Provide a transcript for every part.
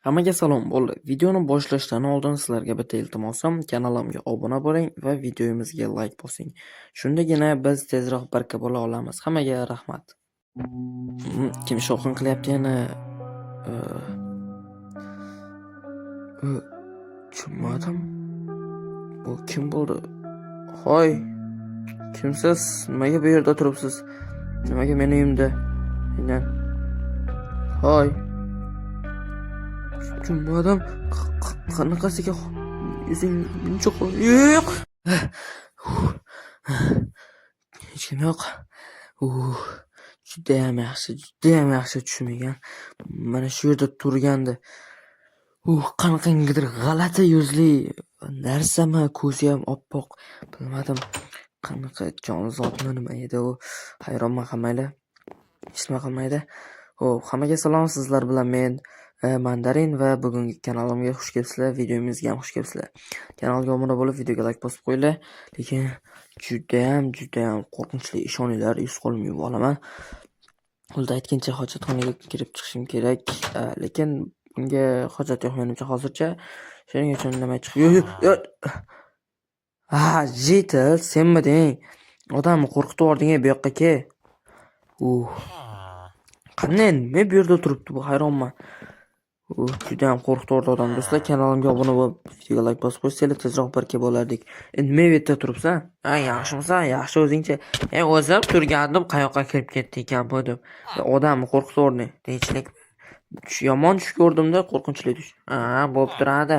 Hammaga salom bo'ldi. Videoni boshlashdan oldin sizlarga bitta iltimosim, kanalimga obuna bo'ling va videomizga like bosing. Shundagina biz tezroq baraka bo'la olamiz. Hammaga rahmat. Kim shovqin qilyapti yana? Tushunmadim. Bu kim bo'ldi? Hoy, kimsiz? Nimaga bu yerda turibsiz? Nimaga meni uyimda? Aynan. Hoy. Tushunmadim. Qanaqasiga yuzing buncha yo'q. Hech kim yo'q. Judayam yaxshi tushmagan. Mana shu yerda turgandi. Qanaqangidir g'alati yuzli narsami, ko'zi ham oppoq. Bilmadim. Qanaqa jonzotmi nima edi u? Hayronman hammaylar. Hech nima qilmaydi. Hammaga salom, sizlar bilan men Mandarin va bugungi kanalimga xush kelibsizlar, videomizga ham xush kelibsizlar. Kanalga obuna bo'lib, videoga like bosib qo'yinglar. Lekin judayam qo'rqinchli, ishoninglar, yuz qo'lim yuvib olaman. Qo'lda aytgancha hojatxonaga kirib chiqishim kerak, lekin bunga hojat yo'q menimcha hozircha. Shuning uchun nima chiqib Jitil, senmiding? Odamni qo'rqitib yubording bu yoqqa ke. Qanday men bu yerda turibdi bu, hayronman. Judayam qo'rqitib yubordi odam. Do'stlar, kanalimga obuna bo'lib, videoga like bosib qo'ysanglar tezroq baraka bo'lardik. Endi men bu yerda turibsan? Yaxshimisan? Yaxshi o'zingcha. O'zim turgandim, qayoqqa kirib ketdi ekan bu deb. Odamni qo'rqitib yubording. Tinchlik. Yomon tush ko'rdimda, qo'rqinchli tush. Bo'lib turadi.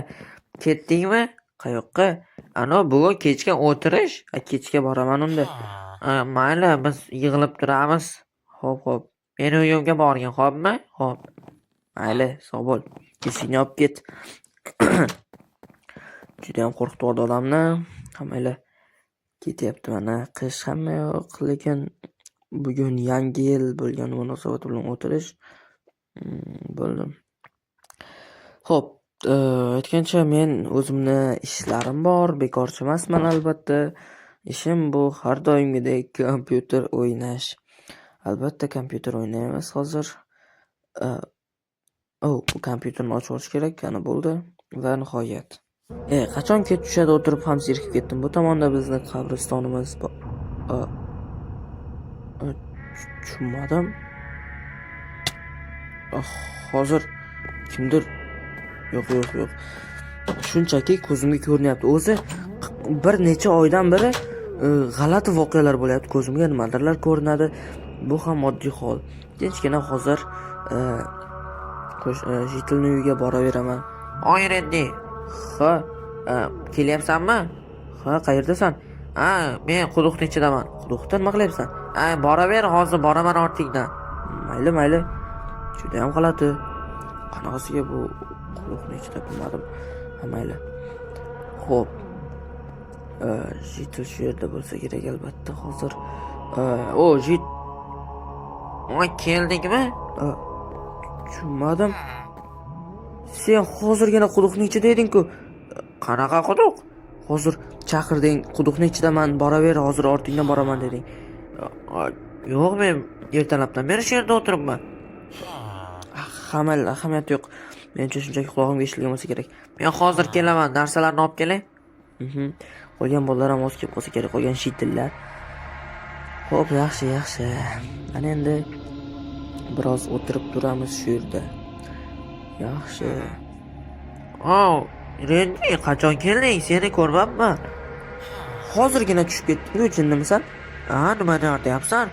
Ketdingmi? Qayoqqa? Bugun kechga o'tirish. Kechga boraman unda. Mayli, biz yig'ilib turamiz. Xo'p. Meni uyimga borgin, xo'pmi? Xo'p. Mayli, sog' bo'l. Eshikni olib ket. Judayam qo'rqitib yubordi odamni. Hammaylar ketyapti mana. Qish hamma yo'q, lekin bugun yangi yil bo'lgani munosabati bilan o'tirish. Bo'ldim. Xo'p, aytgancha men o'zimni ishlarim bor, bekorchi emasman albatta. Ishim bu har doimgidek kompyuter o'ynash. Albatta kompyuter o'ynaymiz hozir. Bu kompyuterni ochib olish kerak, qani bo'ldi. Va nihoyat. Qachon ket tushadi o'tirib ham zerikib ketdim. Bu tomonda bizni qabristonimiz bor. Tushunmadim. Hozir kimdir yo'q. Shunchaki ko'zimga ko'rinyapti. O'zi bir necha oydan beri g'alati voqealar bo'lyapti. Ko'zimga nimadirlar ko'rinadi. Bu ham oddiy hol. Tinchgina hozir Jitilni uyiga boraveraman. Endi. Kelyapsanmi? Qayerdasan? Men quduqning ichidaman. Quduqda nima qilyapsan? Boraver, hozir boraman ortingdan. Mayli. Judayam g'alati. Qanaqasiga bu quduqning ichida bilmadim. Mayli. Xo'p. Jitil shu yerda bo'lsa kerak albatta hozir. Jit. Keldingmi? Tushunmadim. Sen hozirgina quduqning ichida eding-ku. Qanaqa quduq? Hozir chaqirding, quduqning ichidaman, boraver, hozir ortingdan boraman deding. Yo'q, men ertalabdan beri shu yerda o'tiribman. Ahamiyat yo'q. Menimcha shunchaki qulog'imga eshitilgan bo'lsa kerak. Men hozir kelaman, narsalarni olib kelay. Qolgan bolalar ham o'z kelib qolsa kerak, qolgan shitillar. Xo'p, yaxshi. Ana endi biroz o'tirib turamiz shu yerda. Yaxshi. Rendi, qachon kelding? Seni ko'rmabman. Hozirgina tushib ketding-ku, jinnimisan? Nima deyapsan?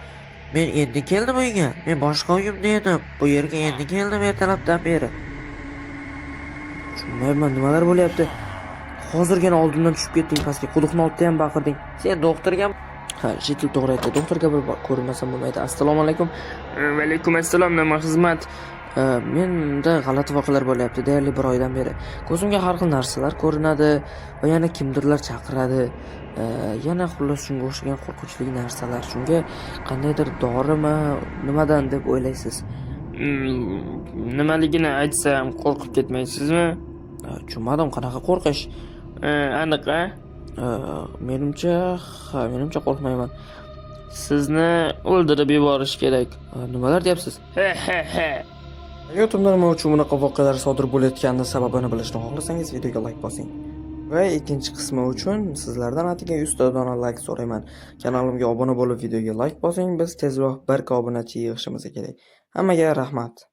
Men endi keldim uyga. Men boshqa uyimda edim. Bu yerga endi keldim ertalabdan beri. Tushunmayman, nimalar bo'lyapti? Hozirgina oldimdan tushib ketding pastga. Quduqni oldida ham baqirding. Sen doktorga Jitil to'g'ri aytdi. Doktorga bir ko'rinmasam bo'lmaydi. Assalomu alaykum. Va alaykum assalom, nima xizmat? Menda g'alati voqealar bo'lyapti deyarli bir oydan beri. Ko'zimga har xil narsalar ko'rinadi va yana kimdirlar chaqiradi. Yana xullas shunga o'xshagan qo'rqinchli narsalar. Shunga qandaydir dorimi, nimadan deb o'ylaysiz? Nimaligini aytsam qo'rqib ketmaysizmi? Tushunmadim, qanaqa qo'rqish? Aniq-a? Menimcha qo'rqmayman. Sizni o'ldirib yuborish kerak. Nimalar deyapsiz? Hayotimda nima uchun bunaqa voqealar sodir bo'layotgani sababini bilishni xohlasangiz videoga like bosing. Va ikkinchi qismi uchun sizlardan atigi 100 ta dona like so'rayman. Kanalimga obuna bo'lib videoga like bosing. Biz tezroq 1 obunachi yig'ishimiz kerak. Hammaga rahmat.